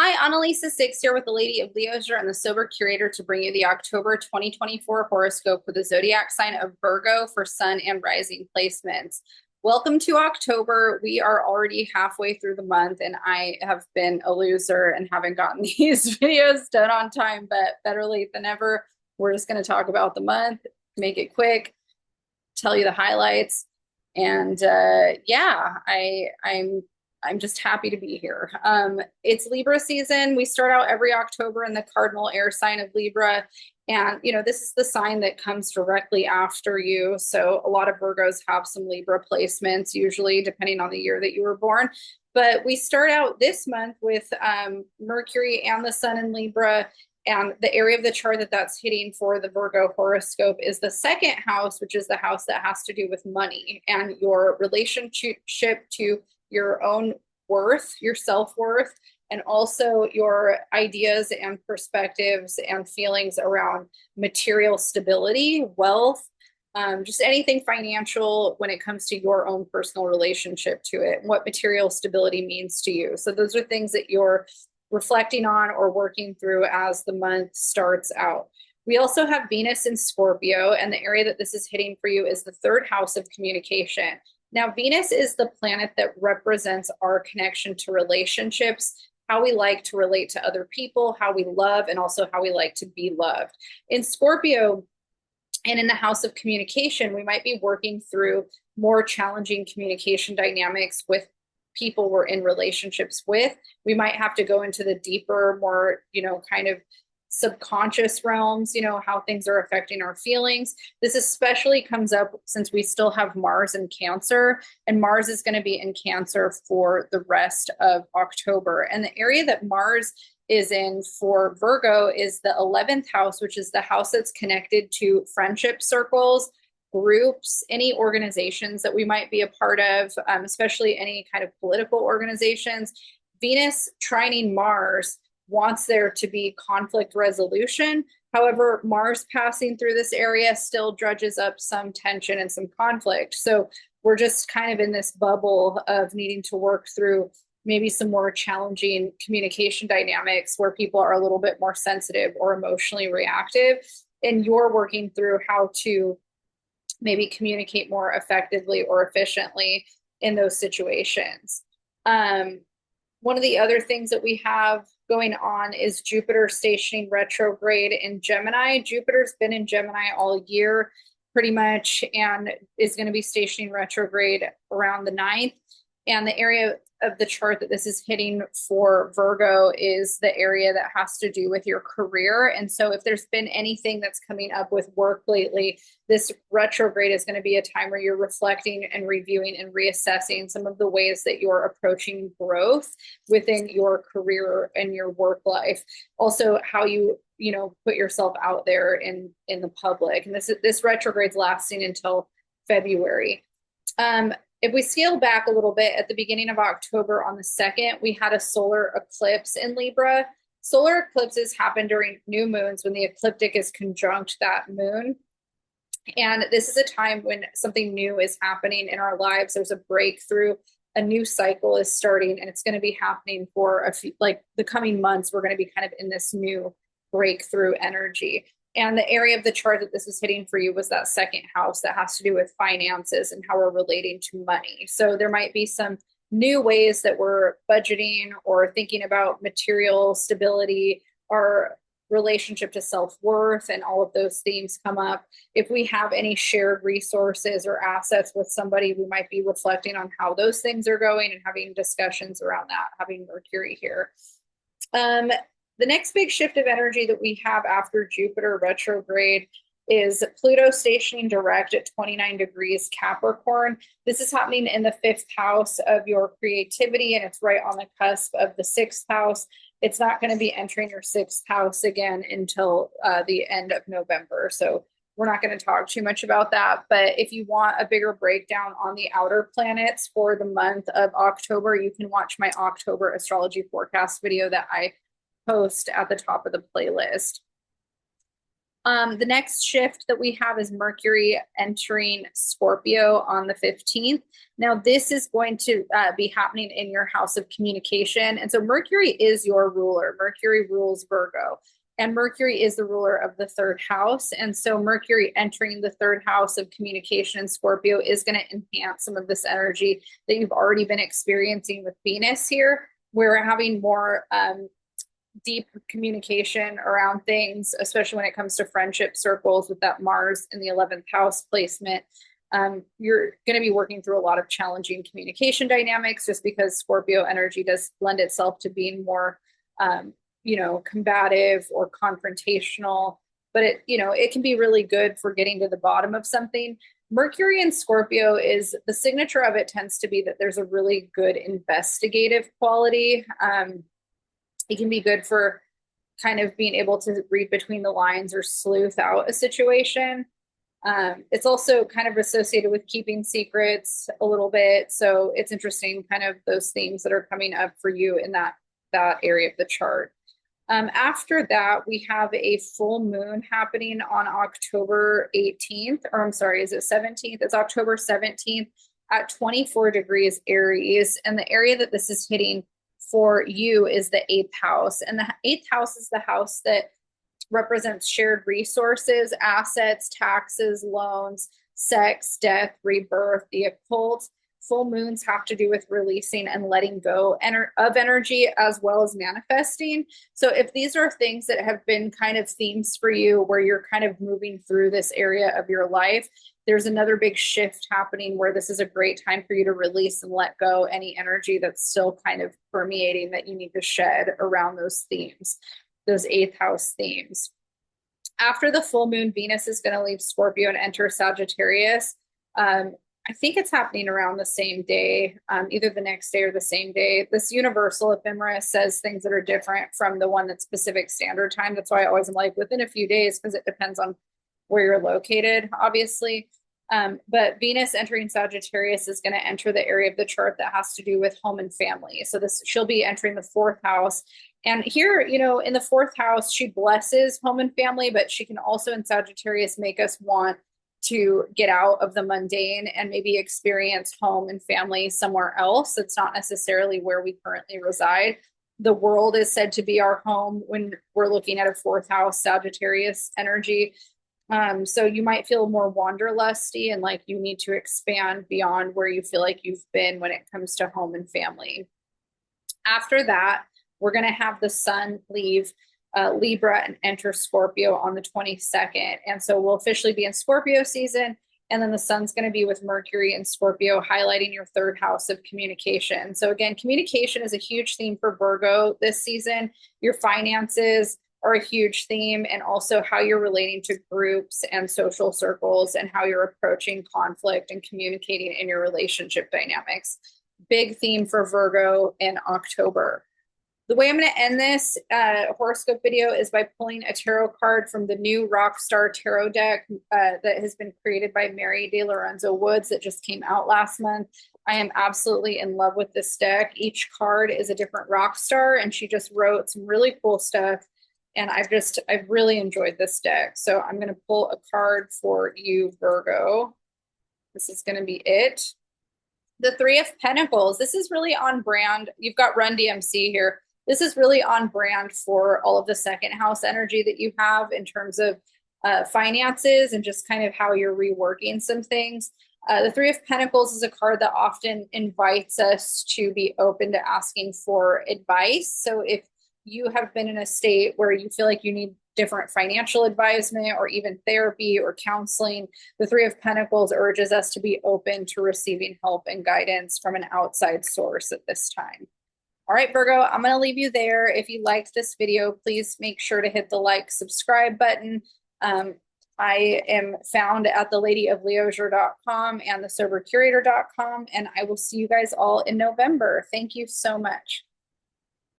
Hi, Analisa Six here with the Lady of Leisure and the Sober Curator to bring you the October 2024 horoscope for the zodiac sign of Virgo for sun and rising placements. Welcome to October. We are already halfway through the month, and I have been a loser and haven't gotten these videos done on time, but better late than never. We're just going to talk about the month, make it quick, tell you the highlights, and yeah, I'm just happy to be here. It's Libra season. We start out every October in the cardinal air sign of Libra. And, this is the sign that comes directly after you. So a lot of Virgos have some Libra placements, usually depending on the year that you were born. But we start out this month with Mercury and the sun in Libra. And the area of the chart that's hitting for the Virgo horoscope is the second house, which is the house that has to do with money and your relationship to your own worth, your self-worth, and also your ideas and perspectives and feelings around material stability, wealth, just anything financial when it comes to your own personal relationship to it, and what material stability means to you. So those are things that you're reflecting on or working through as the month starts out. We also have Venus in Scorpio, and the area that this is hitting for you is the third house of communication. Now, Venus is the planet that represents our connection to relationships, how we like to relate to other people, how we love, and also how we like to be loved. In Scorpio and in the house of communication, we might be working through more challenging communication dynamics with people we're in relationships with. We might have to go into the deeper, more, kind of subconscious realms, how things are affecting our feelings. This especially comes up since we still have Mars in Cancer, and Mars is going to be in Cancer for the rest of October. And the area that Mars is in for Virgo is the 11th house, which is the house that's connected to friendship circles, groups, any organizations that we might be a part of, especially any kind of political organizations. Venus trining Mars wants there to be conflict resolution. However, Mars passing through this area still dredges up some tension and some conflict. So we're just kind of in this bubble of needing to work through maybe some more challenging communication dynamics where people are a little bit more sensitive or emotionally reactive. And you're working through how to maybe communicate more effectively or efficiently in those situations. One of the other things that we have going on is Jupiter stationing retrograde in Gemini. Jupiter's been in Gemini all year pretty much and is going to be stationing retrograde around the 9th. And the area of the chart that this is hitting for Virgo is the area that has to do with your career. And so if there's been anything that's coming up with work lately, this retrograde is going to be a time where you're reflecting and reviewing and reassessing some of the ways that you're approaching growth within your career and your work life. Also, how you put yourself out there in the public. And this retrograde's lasting until February. If we scale back a little bit, at the beginning of October on the 2nd, we had a solar eclipse in Libra. Solar eclipses happen during new moons when the ecliptic is conjunct that moon. And this is a time when something new is happening in our lives. There's a breakthrough, a new cycle is starting, and it's going to be happening for a few, like the coming months. We're going to be kind of in this new breakthrough energy. And the area of the chart that this is hitting for you was that second house that has to do with finances and how we're relating to money. So there might be some new ways that we're budgeting or thinking about material stability, our relationship to self-worth, and all of those themes come up. If we have any shared resources or assets with somebody, we might be reflecting on how those things are going and having discussions around that, having Mercury here. The next big shift of energy that we have after Jupiter retrograde is Pluto stationing direct at 29 degrees Capricorn. This is happening in the 5th house of your creativity, and it's right on the cusp of the 6th house. It's not going to be entering your 6th house again until the end of November. So we're not going to talk too much about that. But if you want a bigger breakdown on the outer planets for the month of October, you can watch my October astrology forecast video that I post at the top of the playlist. The next shift that we have is Mercury entering Scorpio on the 15th. Now, this is going to be happening in your house of communication. And so Mercury is your ruler. Mercury rules Virgo, and Mercury is the ruler of the third house. And so Mercury entering the third house of communication in Scorpio is going to enhance some of this energy that you've already been experiencing with Venus here. We're having more deep communication around things, especially when it comes to friendship circles with that Mars in the 11th house placement. You're going to be working through a lot of challenging communication dynamics just because Scorpio energy does lend itself to being more, combative or confrontational, but it can be really good for getting to the bottom of something. Mercury in Scorpio is the signature of it tends to be that there's a really good investigative quality. It can be good for kind of being able to read between the lines or sleuth out a situation. It's also kind of associated with keeping secrets a little bit. So it's interesting, kind of those themes that are coming up for you in that area of the chart. After that, we have a full moon happening on October 18th, or I'm sorry, is it 17th? It's October 17th at 24 degrees Aries. And the area that this is hitting for you is the 8th house. And the 8th house is the house that represents shared resources, assets, taxes, loans, sex, death, rebirth, the occult. Full moons have to do with releasing and letting go of energy as well as manifesting. So if these are things that have been kind of themes for you where you're kind of moving through this area of your life, there's another big shift happening where this is a great time for you to release and let go any energy that's still kind of permeating that you need to shed around those themes, those 8th house themes. After the full moon, Venus is going to leave Scorpio and enter Sagittarius. I think it's happening around the same day, either the next day or the same day. This universal ephemera says things that are different from the one that's Pacific Standard Time. That's why I always am like within a few days, because it depends on where you're located, obviously. But Venus entering Sagittarius is going to enter the area of the chart that has to do with home and family. So she'll be entering the 4th house. And here, in the 4th house, she blesses home and family, but she can also in Sagittarius make us want to get out of the mundane and maybe experience home and family somewhere else. It's not necessarily where we currently reside. The world is said to be our home when we're looking at a 4th house Sagittarius energy. So you might feel more wanderlusty and like you need to expand beyond where you feel like you've been when it comes to home and family. After that, we're going to have the sun leave Libra and enter Scorpio on the 22nd. And so we'll officially be in Scorpio season. And then the sun's going to be with Mercury and Scorpio, highlighting your 3rd house of communication. So again, communication is a huge theme for Virgo this season. Your finances are a huge theme, and also how you're relating to groups and social circles and how you're approaching conflict and communicating in your relationship dynamics. Big theme for Virgo in October. The way I'm going to end this horoscope video is by pulling a tarot card from the new Rockstar Tarot deck that has been created by Mary De Lorenzo Woods that just came out last month. I am absolutely in love with this deck. Each card is a different rock star, and she just wrote some really cool stuff. And I've really enjoyed this deck. So I'm going to pull a card for you, Virgo. This is going to be it. The 3 of Pentacles. This is really on brand. You've got Run DMC here. This is really on brand for all of the 2nd house energy that you have in terms of finances and just kind of how you're reworking some things. The 3 of Pentacles is a card that often invites us to be open to asking for advice. So if you have been in a state where you feel like you need different financial advisement or even therapy or counseling, the 3 of Pentacles urges us to be open to receiving help and guidance from an outside source at this time. All right, Virgo, I'm going to leave you there. If you liked this video, please make sure to hit the like, subscribe button. I am found at theladyofleisure.com and thesobercurator.com, and I will see you guys all in November. Thank you so much.